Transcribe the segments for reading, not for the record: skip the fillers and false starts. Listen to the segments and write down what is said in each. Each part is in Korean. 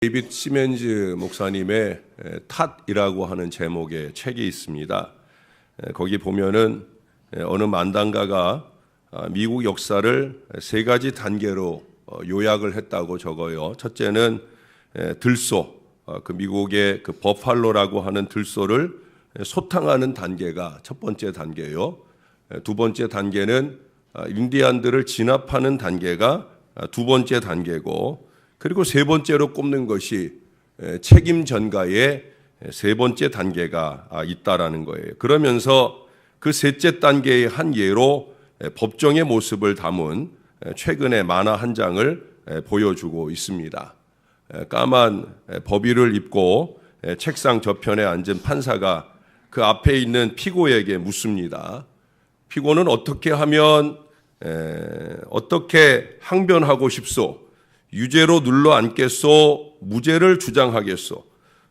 데이빗 시멘즈 목사님의 탓이라고 하는 제목의 책이 있습니다. 거기 보면은 어느 만당가가 미국 역사를 세 가지 단계로 요약을 했다고 적어요. 첫째는 들소, 그 미국의 그 버팔로라고 하는 들소를 소탕하는 단계가 첫 번째 단계요. 두 번째 단계는 인디안들을 진압하는 단계가 두 번째 단계고, 그리고 세 번째로 꼽는 것이 책임 전가의 세 번째 단계가 있다라는 거예요. 그러면서 그 셋째 단계의 한 예로 법정의 모습을 담은 최근의 만화 한 장을 보여주고 있습니다. 까만 법의를 입고 책상 저편에 앉은 판사가 그 앞에 있는 피고에게 묻습니다. 피고는 어떻게 하면 어떻게 항변하고 싶소? 유죄로 눌러 앉겠소? 무죄를 주장하겠소?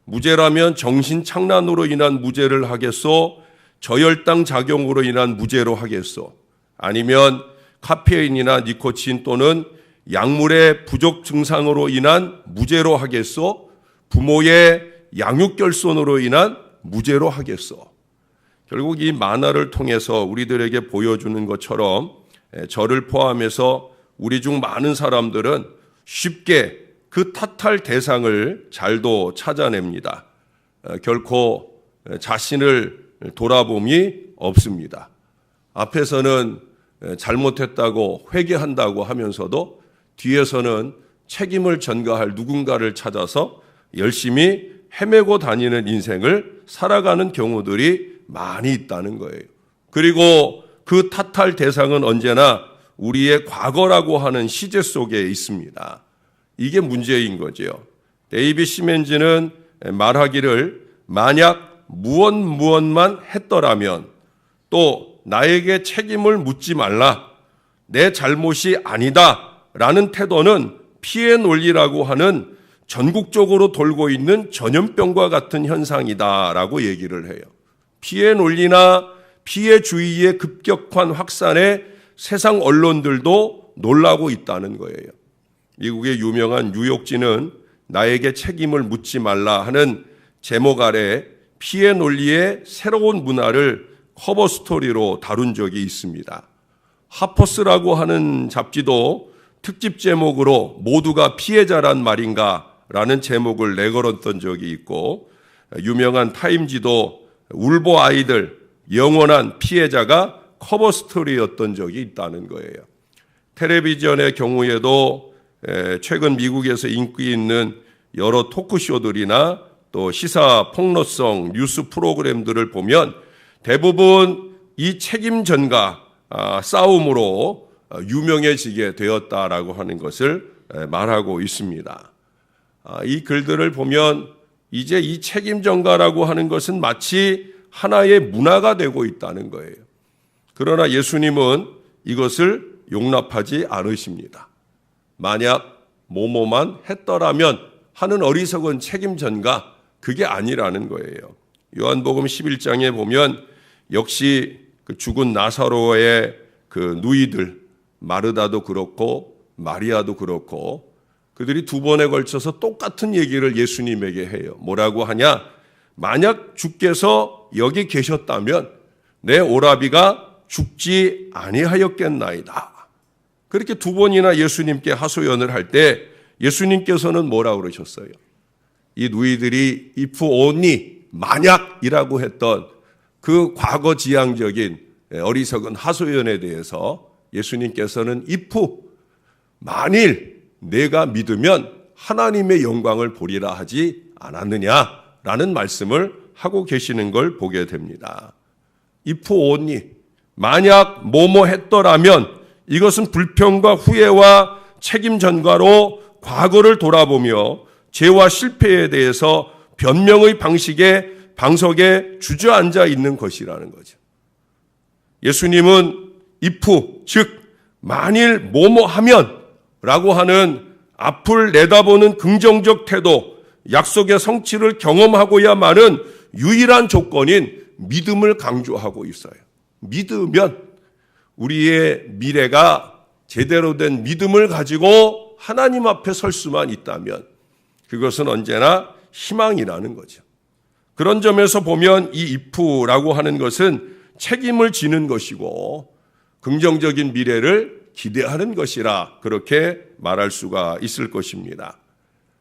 무죄라면 정신착란으로 인한 무죄를 하겠소? 저혈당 작용으로 인한 무죄로 하겠소? 아니면 카페인이나 니코틴 또는 약물의 부족 증상으로 인한 무죄로 하겠소? 부모의 양육결손으로 인한 무죄로 하겠소? 결국 이 만화를 통해서 우리들에게 보여주는 것처럼 저를 포함해서 우리 중 많은 사람들은 쉽게 그 탓할 대상을 잘도 찾아냅니다. 결코 자신을 돌아봄이 없습니다. 앞에서는 잘못했다고 회개한다고 하면서도 뒤에서는 책임을 전가할 누군가를 찾아서 열심히 헤매고 다니는 인생을 살아가는 경우들이 많이 있다는 거예요. 그리고 그 탓할 대상은 언제나 우리의 과거라고 하는 시제 속에 있습니다. 이게 문제인 거죠. 데이빗 시멘즈는 말하기를 만약 무엇만 했더라면, 또 나에게 책임을 묻지 말라, 내 잘못이 아니다 라는 태도는 피해 논리라고 하는 전국적으로 돌고 있는 전염병과 같은 현상이다 라고 얘기를 해요. 피해 논리나 피해주의의 급격한 확산에 세상 언론들도 놀라고 있다는 거예요. 미국의 유명한 뉴욕지는 나에게 책임을 묻지 말라 하는 제목 아래 피해 논리의 새로운 문화를 커버 스토리로 다룬 적이 있습니다. 하퍼스라고 하는 잡지도 특집 제목으로 모두가 피해자란 말인가 라는 제목을 내걸었던 적이 있고, 유명한 타임지도 울보 아이들 영원한 피해자가 커버 스토리였던 적이 있다는 거예요. 텔레비전의 경우에도 최근 미국에서 인기 있는 여러 토크쇼들이나 또 시사 폭로성 뉴스 프로그램들을 보면 대부분 이 책임 전가 싸움으로 유명해지게 되었다라고 하는 것을 말하고 있습니다. 이 글들을 보면 이제 이 책임 전가라고 하는 것은 마치 하나의 문화가 되고 있다는 거예요. 그러나 예수님은 이것을 용납하지 않으십니다. 만약 뭐뭐만 했더라면 하는 어리석은 책임 전가, 그게 아니라는 거예요. 요한복음 11장에 보면 역시 그 죽은 나사로의 그 누이들, 마르다도 그렇고 마리아도 그렇고, 그들이 두 번에 걸쳐서 똑같은 얘기를 예수님에게 해요. 뭐라고 하냐? 만약 주께서 여기 계셨다면 내 오라비가 죽지 아니하였겠나이다. 그렇게 두 번이나 예수님께 하소연을 할 때 예수님께서는 뭐라고 그러셨어요? 이 누이들이 if only, 만약이라고 했던 그 과거지향적인 어리석은 하소연에 대해서 예수님께서는 if, 만일 내가 믿으면 하나님의 영광을 보리라 하지 않았느냐라는 말씀을 하고 계시는 걸 보게 됩니다. if only, 만약 뭐뭐 했더라면, 이것은 불평과 후회와 책임 전가로 과거를 돌아보며 죄와 실패에 대해서 변명의 방석에 주저앉아 있는 것이라는 거죠. 예수님은 if, 즉 만일 뭐뭐 하면 라고 하는 앞을 내다보는 긍정적 태도, 약속의 성취를 경험하고야만은 유일한 조건인 믿음을 강조하고 있어요. 믿으면, 우리의 미래가 제대로 된 믿음을 가지고 하나님 앞에 설 수만 있다면, 그것은 언제나 희망이라는 거죠. 그런 점에서 보면 이 if라고 하는 것은 책임을 지는 것이고 긍정적인 미래를 기대하는 것이라 그렇게 말할 수가 있을 것입니다.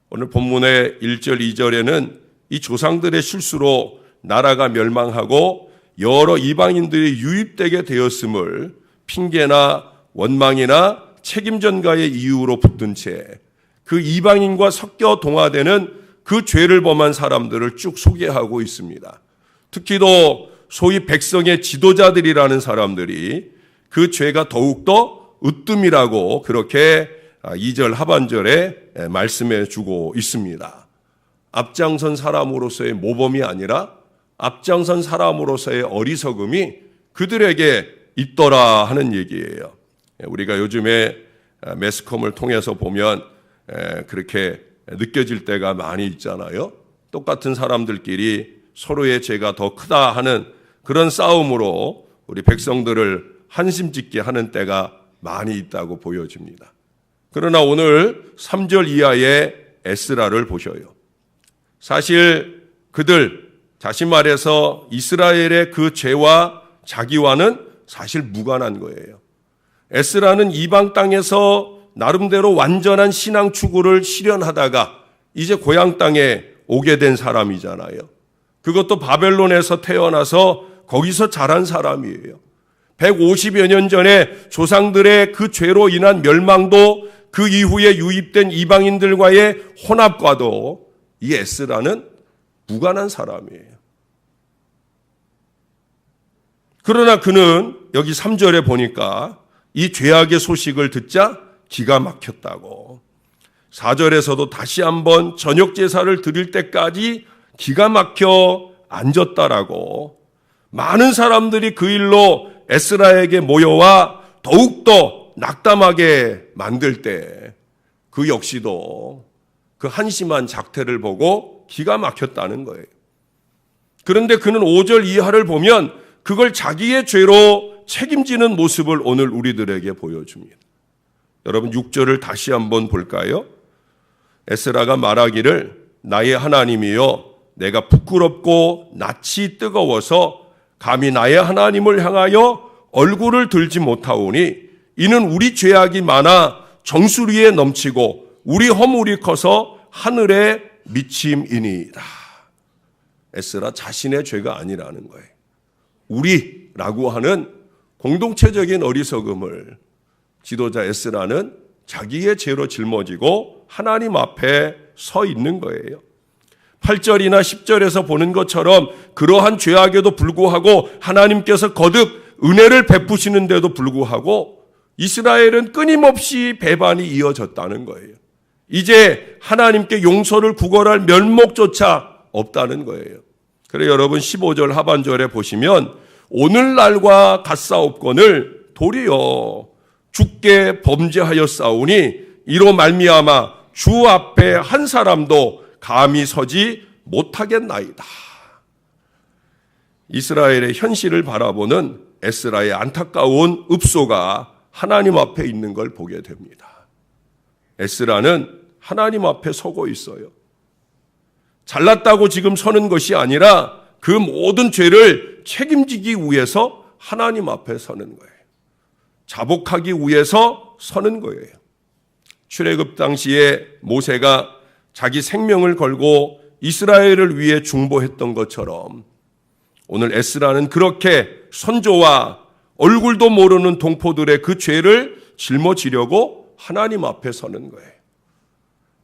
오늘 본문의 1절, 2절에는 이 조상들의 실수로 나라가 멸망하고 여러 이방인들이 유입되게 되었음을 핑계나 원망이나 책임 전가의 이유로 붙든 채 그 이방인과 섞여 동화되는 그 죄를 범한 사람들을 쭉 소개하고 있습니다. 특히도 소위 백성의 지도자들이라는 사람들이 그 죄가 더욱더 으뜸이라고 그렇게 2절 하반절에 말씀해 주고 있습니다. 앞장선 사람으로서의 모범이 아니라 앞장선 사람으로서의 어리석음이 그들에게 있더라 하는 얘기예요. 우리가 요즘에 매스컴을 통해서 보면 그렇게 느껴질 때가 많이 있잖아요. 똑같은 사람들끼리 서로의 죄가 더 크다 하는 그런 싸움으로 우리 백성들을 한심짓게 하는 때가 많이 있다고 보여집니다. 그러나 오늘 3절 이하의 에스라를 보셔요. 사실 그들, 다시 말해서 이스라엘의 그 죄와 자기와는 사실 무관한 거예요. 에스라는 이방 땅에서 나름대로 완전한 신앙 추구를 실현하다가 이제 고향 땅에 오게 된 사람이잖아요. 그것도 바벨론에서 태어나서 거기서 자란 사람이에요. 150여 년 전에 조상들의 그 죄로 인한 멸망도 그 이후에 유입된 이방인들과의 혼합과도 이 에스라는 무관한 사람이에요. 그러나 그는 여기 3절에 보니까 이 죄악의 소식을 듣자 기가 막혔다고. 4절에서도 다시 한번 저녁 제사를 드릴 때까지 기가 막혀 앉았다라고. 많은 사람들이 그 일로 에스라에게 모여와 더욱더 낙담하게 만들 때 그 역시도 그 한심한 작태를 보고 기가 막혔다는 거예요. 그런데 그는 5절 이하를 보면 그걸 자기의 죄로 책임지는 모습을 오늘 우리들에게 보여줍니다. 여러분 6절을 다시 한번 볼까요? 에스라가 말하기를 나의 하나님이여 내가 부끄럽고 낯이 뜨거워서 감히 나의 하나님을 향하여 얼굴을 들지 못하오니 이는 우리 죄악이 많아 정수리에 넘치고 우리 허물이 커서 하늘에 미침이니이다. 에스라 자신의 죄가 아니라는 거예요. 우리라고 하는 공동체적인 어리석음을 지도자 에스라는 자기의 죄로 짊어지고 하나님 앞에 서 있는 거예요. 8절이나 10절에서 보는 것처럼 그러한 죄악에도 불구하고 하나님께서 거듭 은혜를 베푸시는데도 불구하고 이스라엘은 끊임없이 배반이 이어졌다는 거예요. 이제 하나님께 용서를 구걸할 면목조차 없다는 거예요. 그래 여러분 15절 하반절에 보시면 오늘날과 같사옵거늘 도리어 주께 범죄하였사오니 이로 말미암아 주 앞에 한 사람도 감히 서지 못하겠나이다. 이스라엘의 현실을 바라보는 에스라의 안타까운 읍소가 하나님 앞에 있는 걸 보게 됩니다. 에스라는 하나님 앞에 서고 있어요. 잘났다고 지금 서는 것이 아니라 그 모든 죄를 책임지기 위해서 하나님 앞에 서는 거예요. 자복하기 위해서 서는 거예요. 출애굽 당시에 모세가 자기 생명을 걸고 이스라엘을 위해 중보했던 것처럼 오늘 에스라는 그렇게 선조와 얼굴도 모르는 동포들의 그 죄를 짊어지려고 하나님 앞에 서는 거예요.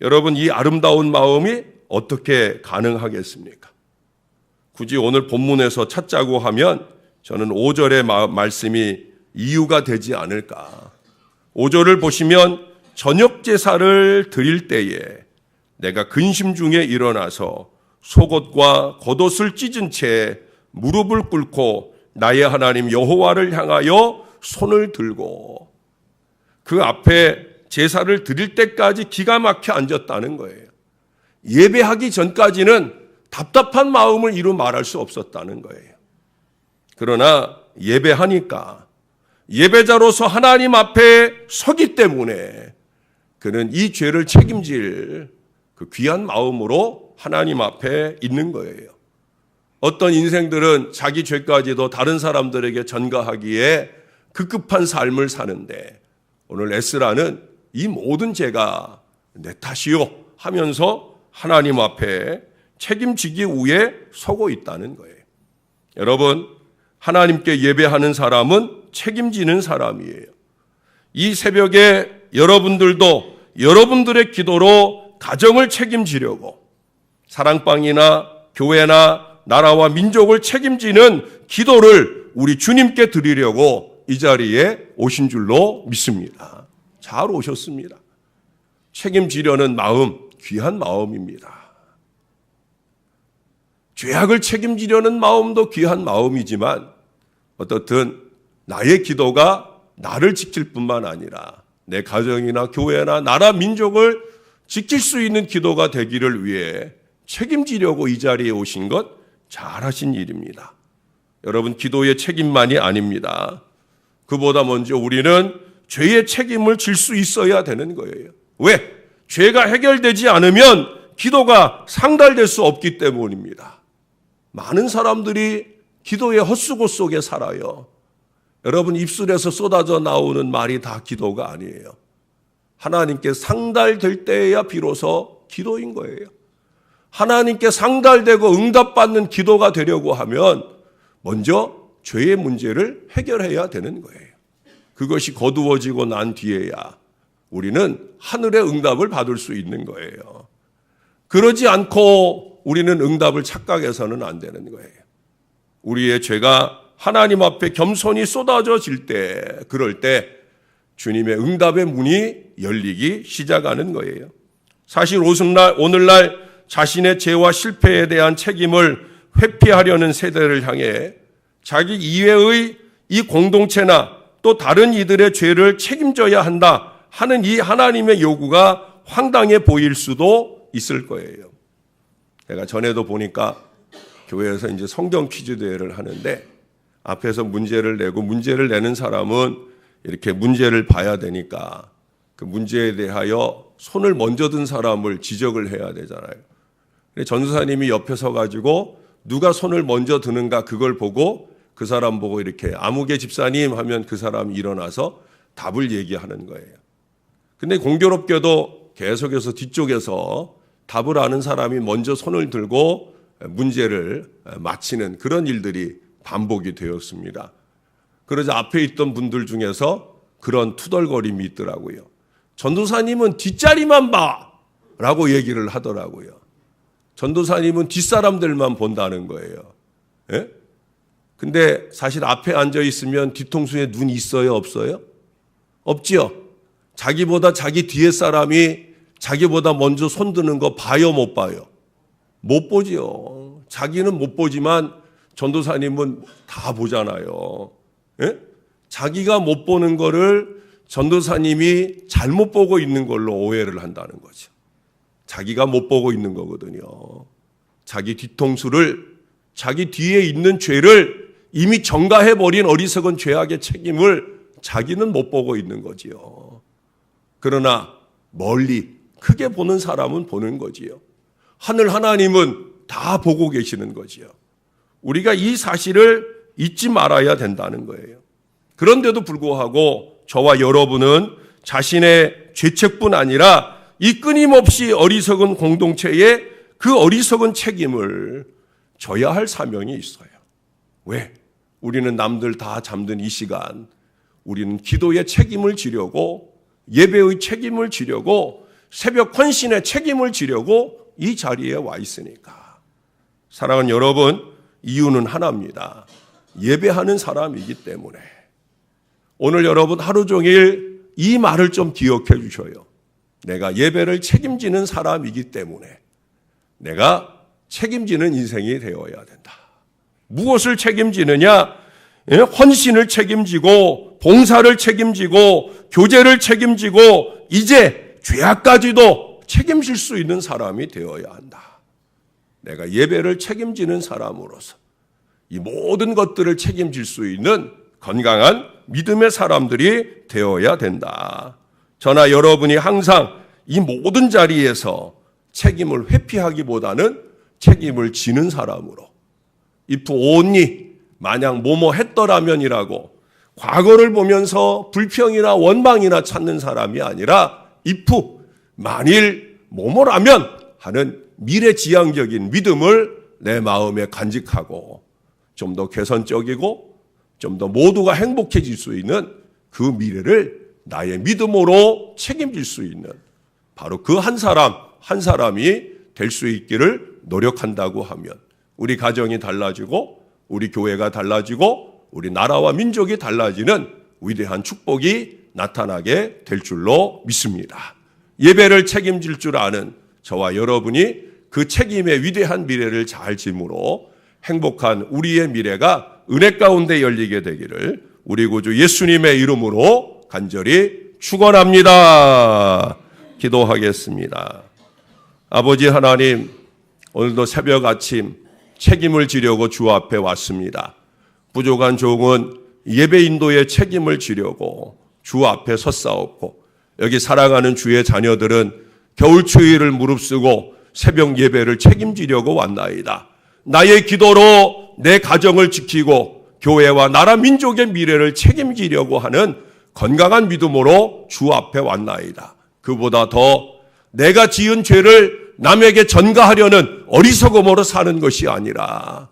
여러분 이 아름다운 마음이 어떻게 가능하겠습니까? 굳이 오늘 본문에서 찾자고 하면 저는 5절의 말씀이 이유가 되지 않을까. 5절을 보시면 저녁 제사를 드릴 때에 내가 근심 중에 일어나서 속옷과 겉옷을 찢은 채 무릎을 꿇고 나의 하나님 여호와를 향하여 손을 들고 그 앞에 제사를 드릴 때까지 기가 막혀 앉았다는 거예요. 예배하기 전까지는 답답한 마음을 이루 말할 수 없었다는 거예요. 그러나 예배하니까 예배자로서 하나님 앞에 서기 때문에 그는 이 죄를 책임질 그 귀한 마음으로 하나님 앞에 있는 거예요. 어떤 인생들은 자기 죄까지도 다른 사람들에게 전가하기에 급급한 삶을 사는데 오늘 에스라는 이 모든 죄가 내 탓이요 하면서 하나님 앞에 책임지기 위해 서고 있다는 거예요. 여러분, 하나님께 예배하는 사람은 책임지는 사람이에요. 이 새벽에 여러분들도 여러분들의 기도로 가정을 책임지려고 사랑방이나 교회나 나라와 민족을 책임지는 기도를 우리 주님께 드리려고 이 자리에 오신 줄로 믿습니다. 잘 오셨습니다. 책임지려는 마음, 귀한 마음입니다. 죄악을 책임지려는 마음도 귀한 마음이지만 어떻든 나의 기도가 나를 지킬 뿐만 아니라 내 가정이나 교회나 나라 민족을 지킬 수 있는 기도가 되기를 위해 책임지려고 이 자리에 오신 것 잘하신 일입니다. 여러분, 기도의 책임만이 아닙니다. 그보다 먼저 우리는 죄의 책임을 질 수 있어야 되는 거예요. 왜? 죄가 해결되지 않으면 기도가 상달될 수 없기 때문입니다. 많은 사람들이 기도의 헛수고 속에 살아요. 여러분, 입술에서 쏟아져 나오는 말이 다 기도가 아니에요. 하나님께 상달될 때야 비로소 기도인 거예요. 하나님께 상달되고 응답받는 기도가 되려고 하면 먼저 죄의 문제를 해결해야 되는 거예요. 그것이 거두어지고 난 뒤에야 우리는 하늘의 응답을 받을 수 있는 거예요. 그러지 않고 우리는 응답을 착각해서는 안 되는 거예요. 우리의 죄가 하나님 앞에 겸손히 쏟아져질 때, 그럴 때 주님의 응답의 문이 열리기 시작하는 거예요. 사실 오늘날 자신의 죄와 실패에 대한 책임을 회피하려는 세대를 향해 자기 이외의 이 공동체나 또 다른 이들의 죄를 책임져야 한다 하는 이 하나님의 요구가 황당해 보일 수도 있을 거예요. 제가 전에도 보니까 교회에서 이제 성경 퀴즈 대회를 하는데 앞에서 문제를 내고 문제를 내는 사람은 이렇게 문제를 봐야 되니까 그 문제에 대하여 손을 먼저 든 사람을 지적을 해야 되잖아요. 전도사님이 옆에 서가지고 누가 손을 먼저 드는가 그걸 보고 그 사람 보고 이렇게 아무개 집사님 하면 그 사람이 일어나서 답을 얘기하는 거예요. 근데 공교롭게도 계속해서 뒤쪽에서 답을 아는 사람이 먼저 손을 들고 문제를 마치는 그런 일들이 반복이 되었습니다. 그러자 앞에 있던 분들 중에서 그런 투덜거림이 있더라고요. 전도사님은 뒷자리만 봐! 라고 얘기를 하더라고요. 전도사님은 뒷사람들만 본다는 거예요. 예? 근데 사실 앞에 앉아 있으면 뒤통수에 눈이 있어요, 없어요? 없지요. 자기보다 자기 뒤에 사람이 자기보다 먼저 손 드는 거 봐요, 못 봐요? 못 보지요. 자기는 못 보지만 전도사님은 다 보잖아요. 예? 자기가 못 보는 거를 전도사님이 잘못 보고 있는 걸로 오해를 한다는 거죠. 자기가 못 보고 있는 거거든요. 자기 뒤통수를, 자기 뒤에 있는 죄를 이미 전가해버린 어리석은 죄악의 책임을 자기는 못 보고 있는 거지요. 그러나 멀리 크게 보는 사람은 보는 거지요. 하늘 하나님은 다 보고 계시는 거지요. 우리가 이 사실을 잊지 말아야 된다는 거예요. 그런데도 불구하고 저와 여러분은 자신의 죄책뿐 아니라 이 끊임없이 어리석은 공동체에 그 어리석은 책임을 져야 할 사명이 있어요. 왜? 우리는 남들 다 잠든 이 시간 우리는 기도의 책임을 지려고, 예배의 책임을 지려고, 새벽 헌신의 책임을 지려고 이 자리에 와 있으니까. 사랑하는 여러분, 이유는 하나입니다. 예배하는 사람이기 때문에. 오늘 여러분 하루 종일 이 말을 좀 기억해 주셔요. 내가 예배를 책임지는 사람이기 때문에 내가 책임지는 인생이 되어야 된다. 무엇을 책임지느냐? 헌신을 책임지고 봉사를 책임지고 교제를 책임지고 이제 죄악까지도 책임질 수 있는 사람이 되어야 한다. 내가 예배를 책임지는 사람으로서 이 모든 것들을 책임질 수 있는 건강한 믿음의 사람들이 되어야 된다. 저나 여러분이 항상 이 모든 자리에서 책임을 회피하기보다는 책임을 지는 사람으로, if only 만약 뭐뭐 했더라면이라고 과거를 보면서 불평이나 원망이나 찾는 사람이 아니라 if 만일 뭐뭐라면 하는 미래지향적인 믿음을 내 마음에 간직하고 좀 더 개선적이고 좀 더 모두가 행복해질 수 있는 그 미래를 나의 믿음으로 책임질 수 있는 바로 그 한 사람이 될 수 있기를 노력한다고 하면 우리 가정이 달라지고 우리 교회가 달라지고 우리 나라와 민족이 달라지는 위대한 축복이 나타나게 될 줄로 믿습니다. 예배를 책임질 줄 아는 저와 여러분이 그 책임의 위대한 미래를 잘 짐으로 행복한 우리의 미래가 은혜 가운데 열리게 되기를 우리 구주 예수님의 이름으로 간절히 축원합니다. 기도하겠습니다. 아버지 하나님, 오늘도 새벽 아침 책임을 지려고 주 앞에 왔습니다. 부족한 종은 예배 인도의 책임을 지려고 주 앞에 섰사옵고 여기 사랑하는 주의 자녀들은 겨울 추위를 무릅쓰고 새벽 예배를 책임지려고 왔나이다. 나의 기도로 내 가정을 지키고 교회와 나라 민족의 미래를 책임지려고 하는 건강한 믿음으로 주 앞에 왔나이다. 그보다 더 내가 지은 죄를 남에게 전가하려는 어리석음으로 사는 것이 아니라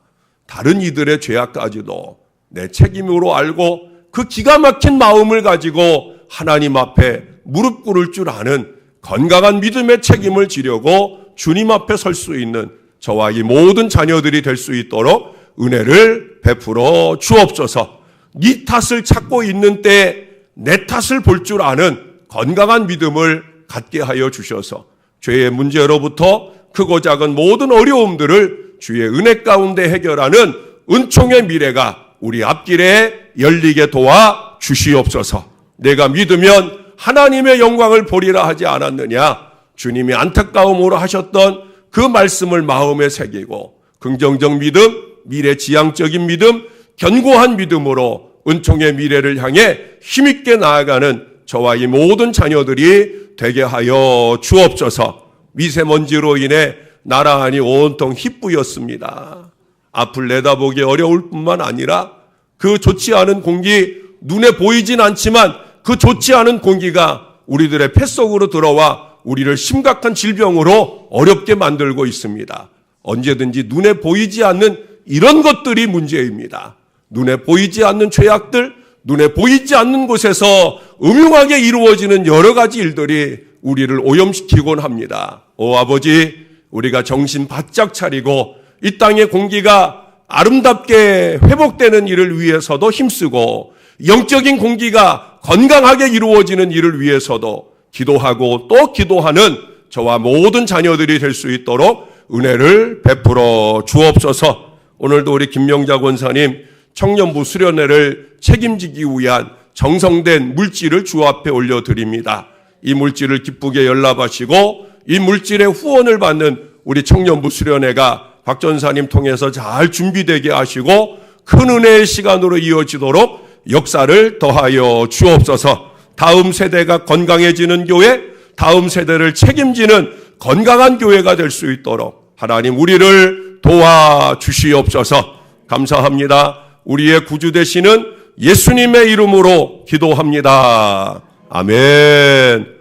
다른 이들의 죄악까지도 내 책임으로 알고 그 기가 막힌 마음을 가지고 하나님 앞에 무릎 꿇을 줄 아는 건강한 믿음의 책임을 지려고 주님 앞에 설 수 있는 저와 이 모든 자녀들이 될 수 있도록 은혜를 베풀어 주옵소서. 네 탓을 찾고 있는 때 내 탓을 볼 줄 아는 건강한 믿음을 갖게 하여 주셔서 죄의 문제로부터 크고 작은 모든 어려움들을 주의 은혜 가운데 해결하는 은총의 미래가 우리 앞길에 열리게 도와 주시옵소서. 내가 믿으면 하나님의 영광을 보리라 하지 않았느냐. 주님이 안타까움으로 하셨던 그 말씀을 마음에 새기고 긍정적 믿음, 미래지향적인 믿음, 견고한 믿음으로 은총의 미래를 향해 힘있게 나아가는 저와 이 모든 자녀들이 되게 하여 주옵소서. 미세먼지로 인해 나라 안이 온통 희뿌였습니다. 앞을 내다보기 어려울 뿐만 아니라 그 좋지 않은 공기, 눈에 보이진 않지만 그 좋지 않은 공기가 우리들의 폐 속으로 들어와 우리를 심각한 질병으로 어렵게 만들고 있습니다. 언제든지 눈에 보이지 않는 이런 것들이 문제입니다. 눈에 보이지 않는 죄악들, 눈에 보이지 않는 곳에서 음흉하게 이루어지는 여러 가지 일들이 우리를 오염시키곤 합니다. 오 아버지, 우리가 정신 바짝 차리고 이 땅의 공기가 아름답게 회복되는 일을 위해서도 힘쓰고 영적인 공기가 건강하게 이루어지는 일을 위해서도 기도하고 또 기도하는 저와 모든 자녀들이 될 수 있도록 은혜를 베풀어 주옵소서. 오늘도 우리 김명자 권사님 청년부 수련회를 책임지기 위한 정성된 물질을 주 앞에 올려드립니다. 이 물질을 기쁘게 연락하시고 이 물질의 후원을 받는 우리 청년부 수련회가 박 전사님 통해서 잘 준비되게 하시고 큰 은혜의 시간으로 이어지도록 역사를 더하여 주옵소서. 다음 세대가 건강해지는 교회, 다음 세대를 책임지는 건강한 교회가 될 수 있도록 하나님 우리를 도와주시옵소서. 감사합니다. 우리의 구주 되시는 예수님의 이름으로 기도합니다. 아멘.